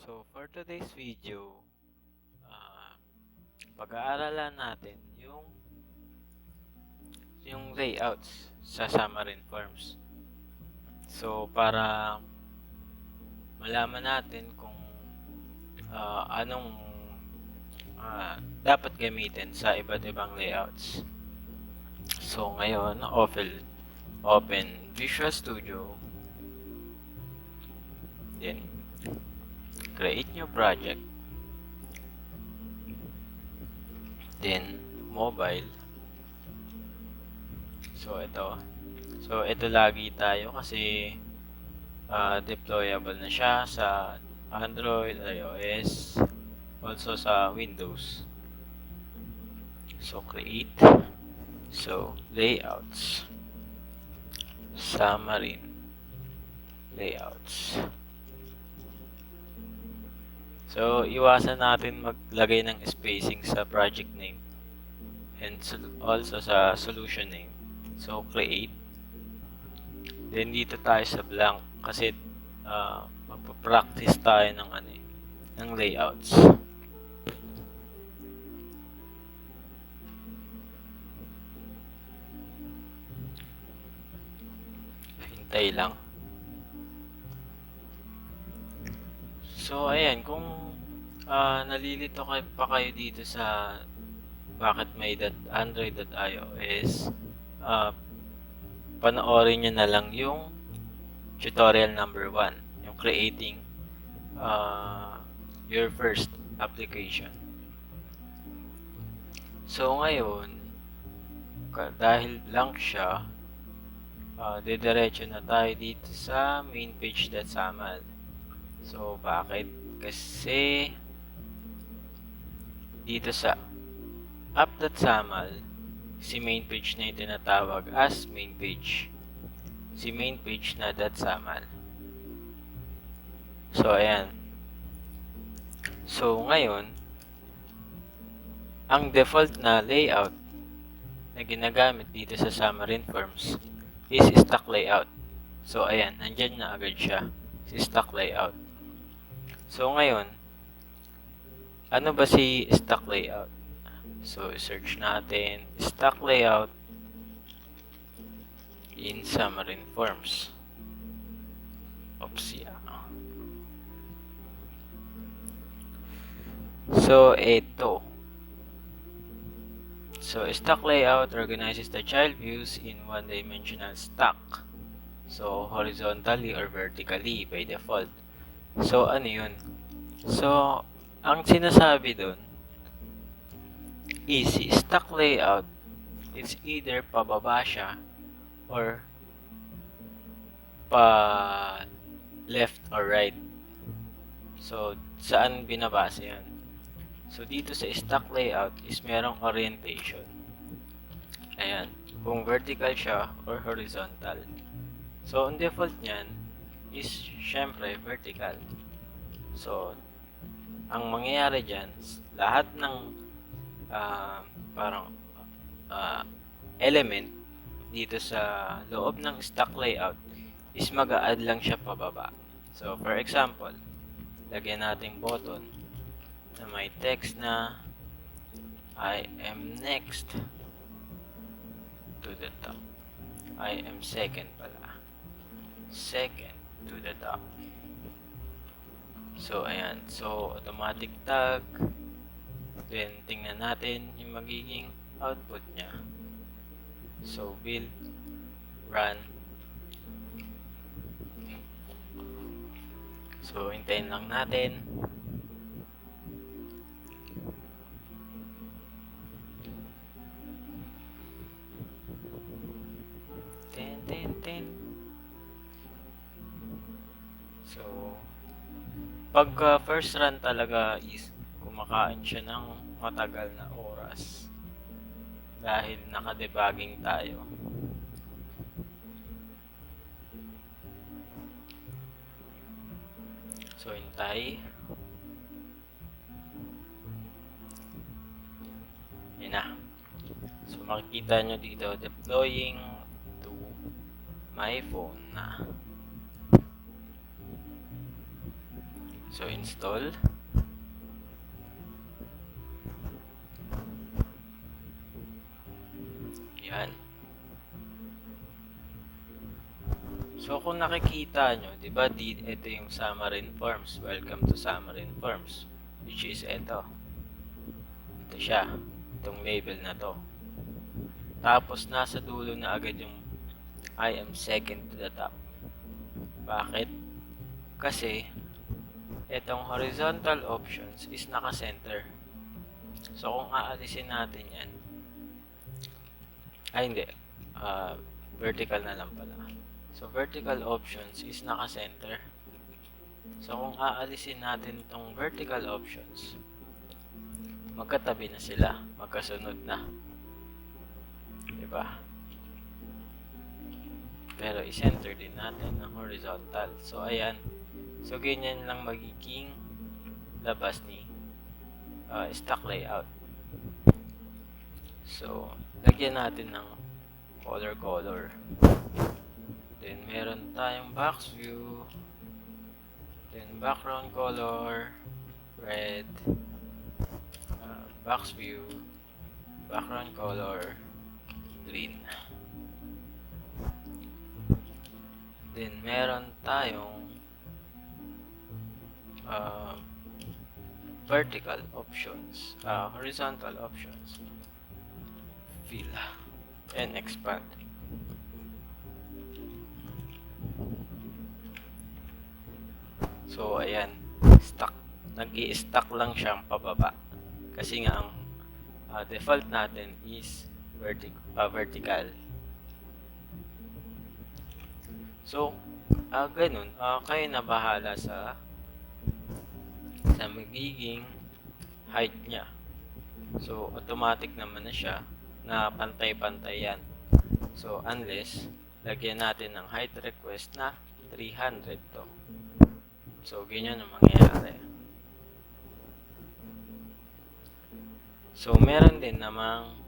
So for today's video, ah, pag-aaralan natin yung layouts sa Xamarin Forms. So para malaman natin kung anong dapat gamitin sa iba't ibang layouts. So ngayon, open Visual Studio, then create new project, then mobile. So ito lagi tayo kasi deployable na siya sa Android, iOS, also sa Windows. So create, layouts, Xamarin layouts. So iwasan natin maglagay ng spacing sa project name and also sa solution name. So create, then dito tayo sa blank kasi magpa-practice tayo ng layouts. Hintay lang. So ayan, kung nalilito pa kayo dito sa bakit may Android.iOS, panoorin nyo na lang yung tutorial number 1, yung creating your first application. So ngayon, dahil blank siya, didiretso na tayo dito sa main page.xaml. So bakit? Kasi dito sa app.xaml, si main page na yung tinatawag as main page. Si main page na .xaml. So ayan. So ngayon, ang default na layout na ginagamit dito sa Xamarin Forms is stock layout. So ayan, nandyan na agad siya, si stock layout. So ngayon, ano ba si stock layout? So search natin stock layout in Xamarin Forms. Oops, yeah. So ito. So stock layout organizes the child views in one-dimensional stack. So horizontally or vertically by default. So ano yun? So ang sinasabi dun is stack layout, it's either pababa siya or pa left or right. So saan binabase yan? So dito sa stack layout is merong orientation. Ayan, kung vertical siya or horizontal. So ang default niyan is syempre vertical. So ang mangyayari dyan, lahat ng element dito sa loob ng stack layout is mag-a-add lang siya pababa. So for example, lagyan natin button na may text na I am next to the top. I am second pala. Second to the top. So ayan, so automatic tag. Then tingnan natin yung magiging output niya. So build, run. So hintayin lang natin. So pag first run talaga is kumakain siya ng matagal na oras dahil naka-debugging tayo. So hintay. Yan na. So makikita nyo dito deploying to my phone na. So, install. Yan. So, kung nakikita nyo, di ba, ito yung Xamarin Forms. Welcome to Xamarin Forms. Which is ito. Ito siya. Itong label na to. Tapos, nasa dulo na agad yung I am second to the top. Bakit? Kasi, itong horizontal options is naka-center. So, kung aalisin natin yan, ay hindi, vertical na lang pala. So, vertical options is naka-center. So, kung aalisin natin itong vertical options, magkatabi na sila, magkasunod na. Diba? Pero, i-center din natin ng horizontal. So, ayan. So, ganyan lang magiging labas ni stock layout. So, lagyan natin ng color. Then, meron tayong box view. Then, background color, red. Box view, background color, green. Then, meron tayong vertical options, horizontal options, fill, and expand. So, ayan, nag-i-stack lang siyang pababa. Kasi nga, ang default natin is vertical. So, ganun, kayo na bahala sa magiging height niya. So, automatic naman na siya na pantay-pantay yan. So, unless lagyan natin ng height request na 300 to. So, ganyan ang mangyayari. So, meron din namang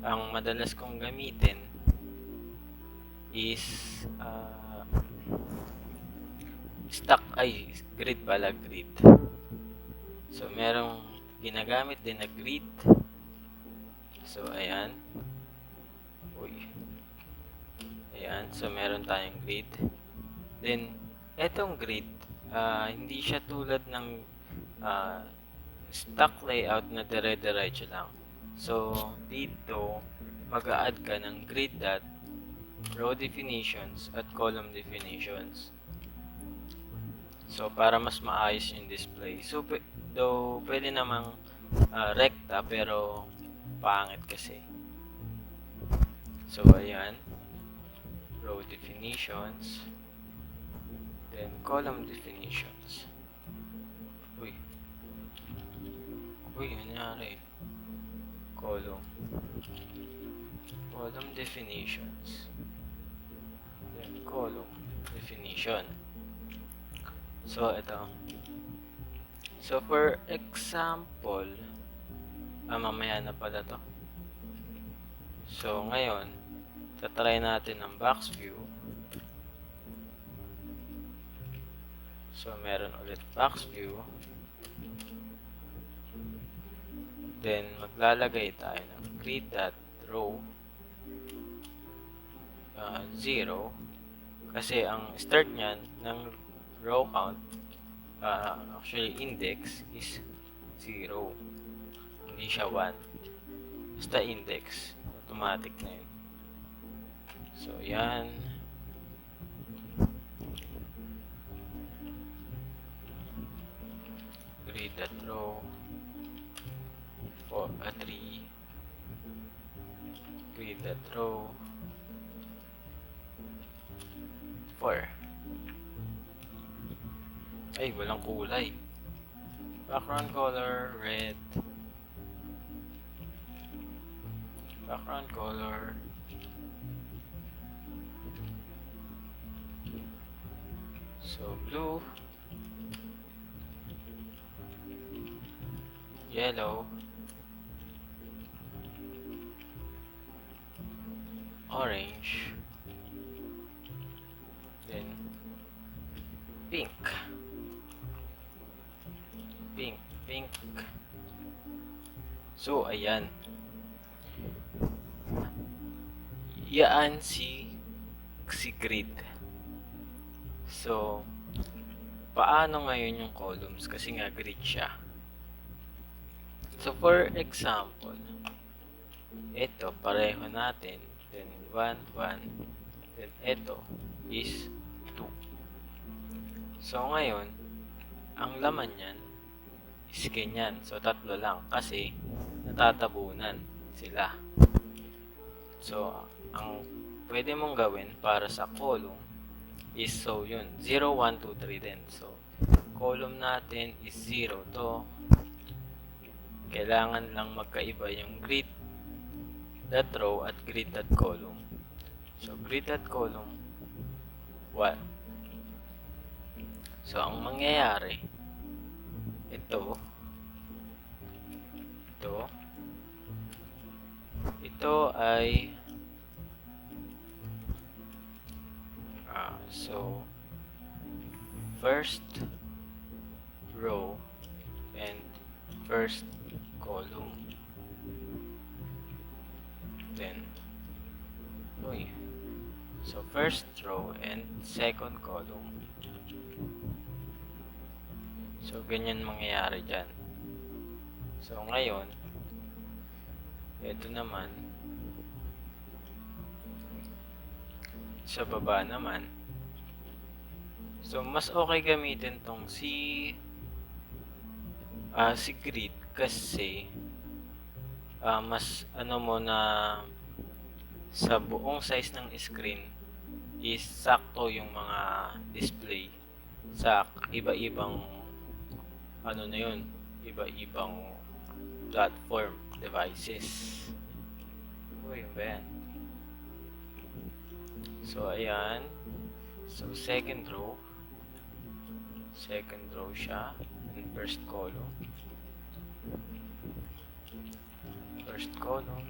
ang madalas kong gamitin is grid pala, grid. So, merong ginagamit din na grid. So, ayan. Ayan. So, meron tayong grid. Then, etong grid, hindi siya tulad ng stock layout na dire-diretso lang. So, dito, mag-a-add ka ng grid dot, row definitions, at column definitions. So, para mas maayos yung display. So, though, pwede namang rekta, pero pangit kasi. So, ayan. Row definitions. Then, column definitions. Uy, nangyari. Column definitions. Then, column definition. So, ito. So, for example, mamaya na pala to. So, ngayon, tatry natin ang box view. So, meron ulit box view. Then, maglalagay tayo ng grid.row 0. Kasi ang start niyan ng row count, actually index is 0. Hindi siya 1. Basta index. Automatic na yun. So, yan. Grid.row 3. Grid.row 4. Ay, walang kulay. Background color, red. Background color. So, blue. Yellow. Orange. Then, pink. pink, pink. So, ayan. Yaan si grid. So, paano ngayon yung columns? Kasi nga grid siya. So, for example, ito, pareho natin. Then, 1, 1. Then, ito is 2. So, ngayon, ang laman yan is ganyan. So, tatlo lang kasi natatabunan sila. So, ang pwede mong gawin para sa column is so yun, 0, 1, 2, 3 din. So, column natin is 0 to. Kailangan lang magkaiba yung grid.row at grid.column. So, grid.column 1. So, ang mangyayari, ito ay so first row and first column. Then so first row and second column. So ganyan mangyayari dyan. So ngayon, ito naman sa baba naman. So mas okay gamitin tong si grid kasi mas ano mo na sa buong size ng screen is sakto yung mga display sa iba-ibang ano na yun, iba-ibang platform devices. Yun ba yan? So ayan, so second row siya, and first column,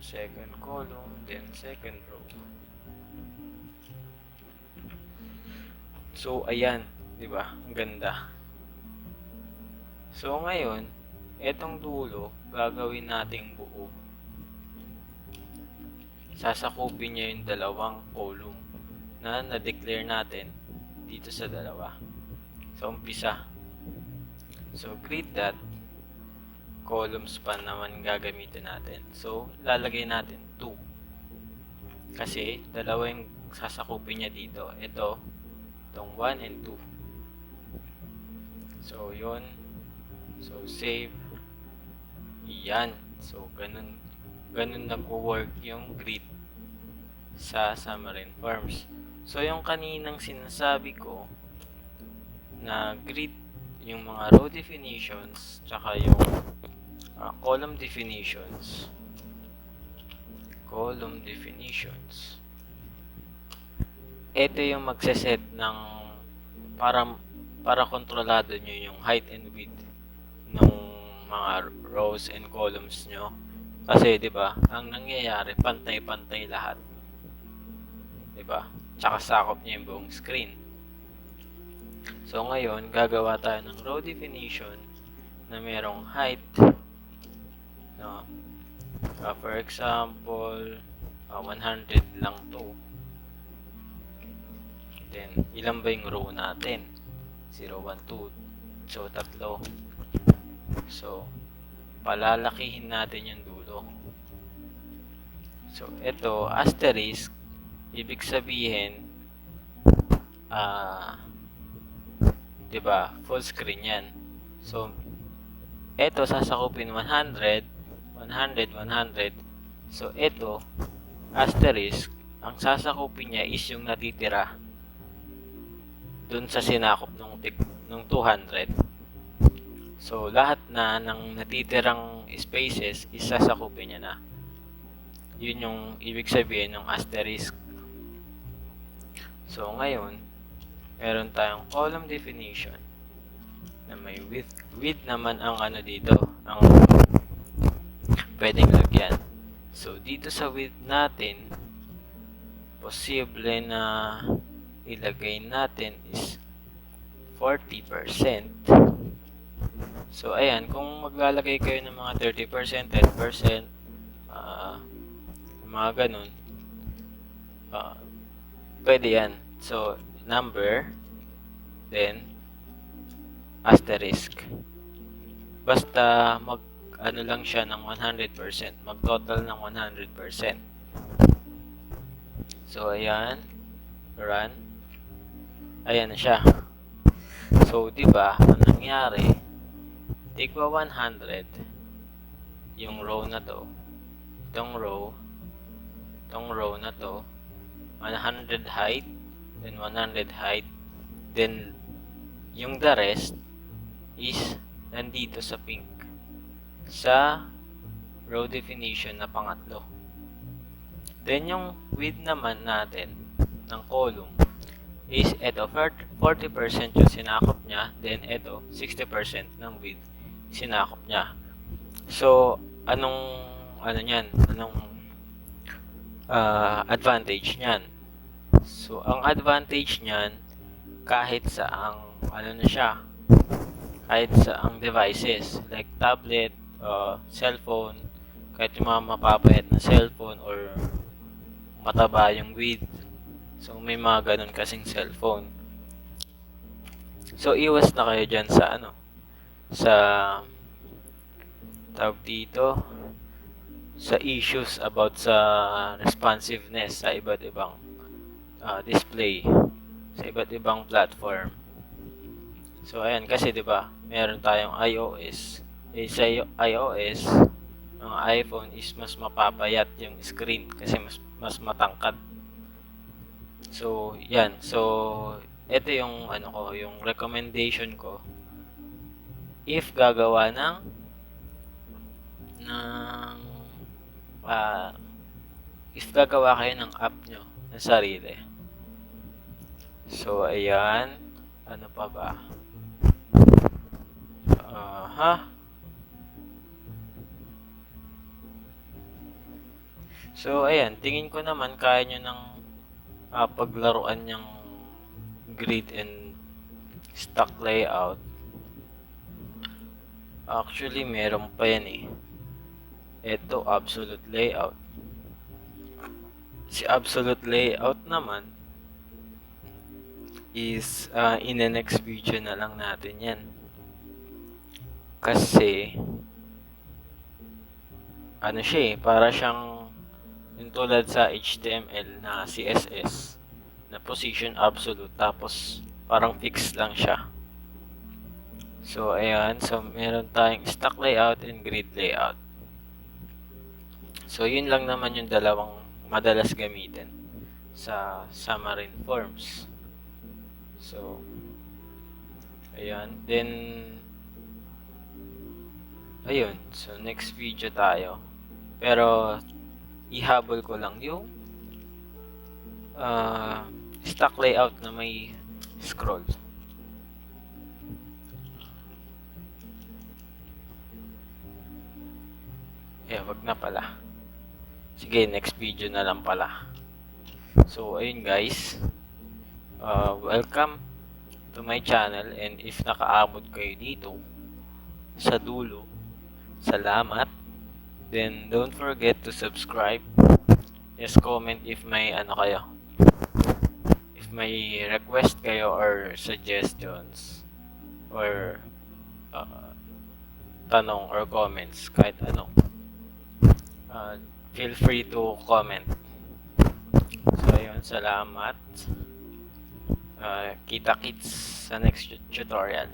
second column, then second row. So ayan, di ba? Ang ganda. So ngayon, etong dulo gagawin nating buo. Sasakupin niya yung dalawang column na na-declare natin dito sa dalawa. So umpisa. So grid dot column span naman gagamitin natin. So lalagay natin 2. Kasi dalawa yung sasakupin niya dito. Itong 1 and 2. So yun. So save. Yan. So ganun nagwo-work yung grid sa Xamarin Forms. So yung kaninang sinasabi ko na grid, yung mga row definitions tsaka yung column definitions, ito yung magseset ng para kontrolado nyo yung height and width ng mga rows and columns nyo. Kasi 'di ba, ang nangyayari pantay-pantay lahat. 'Di ba? Tsaka sakop niya yung buong screen. So ngayon, gagawa tayo ng row definition na merong height, no? For example, 100 lang to. Then, ilan ba yung row natin? 0, 1, 2. So, 3. So, palalakihin natin yung dulo. So, ito, asterisk, ibig sabihin, diba, full screen yan. So, ito, sasakupin 100, 100, 100. So, ito, asterisk, ang sasakupin niya is yung natitira dun sa sinakop nung 200. So, lahat na ng natitirang spaces is sasakupin niya na. Yun yung ibig sabihin ng asterisk. So, ngayon, meron tayong column definition na may width naman ang ano dito, ang pwedeng lagyan. So, dito sa width natin, posible na ilagay natin is 40%. So, ayan, kung maglalagay kayo ng mga 30%, 10%, mga ganun, pwede yan. So, number, then, asterisk. Basta ano lang siya ng 100%, mag-total ng 100%. So, ayan, run. Ayan na siya. So, di ba, ang nangyari, tigwa 100, yung row na to, itong row na to, 100 height, then 100 height, then, yung the rest is nandito sa pink, sa row definition na pangatlo. Then, yung width naman natin ng column is eto, 40% yung sinakop niya, then eto, 60% ng width sinakop niya. So, anong advantage niyan? So, ang advantage niyan, kahit sa ang devices, like tablet, cellphone, kahit yung mga mapapayat na cellphone or mataba yung width. So, may mga ganun kasing cellphone. So, iwas na kayo dyan sa tawag dito, sa issues about sa responsiveness sa iba't ibang display, sa iba't ibang platform. So, ayan, kasi 'di ba, meron tayong iOS. Sa iOS, ang iPhone is mas mapapayat yung screen kasi mas matangkad. So, yan. So, ito yung yung recommendation ko. If gagawa if gagawa kayo ng app nyo na sarili. So, ayan. Ano pa ba? So, ayan. Tingin ko naman kaya nyo ng paglaruan yung grid and stock layout. Actually, meron pa yan eh. Ito, absolute layout. Si absolute layout naman is in the next video na lang natin yan. Kasi siya eh, para siyang yung tulad sa HTML na CSS na position absolute tapos parang fixed lang siya. So, ayan. So, meron tayong stock layout and grid layout. So, yun lang naman yung dalawang madalas gamitin sa Xamarin Forms. So, ayan. Then, ayun. So, next video tayo. Pero, ihabol ko lang yung stock layout na may scroll. Wag na pala. Sige, next video na lang pala. So, ayun guys. Welcome to my channel, and if nakaabot kayo dito sa dulo, salamat. Then, don't forget to subscribe. Just comment if may if may request kayo or suggestions or tanong or comments, kahit ano. Feel free to comment. So, ayun, salamat. Kita-kits sa next tutorial.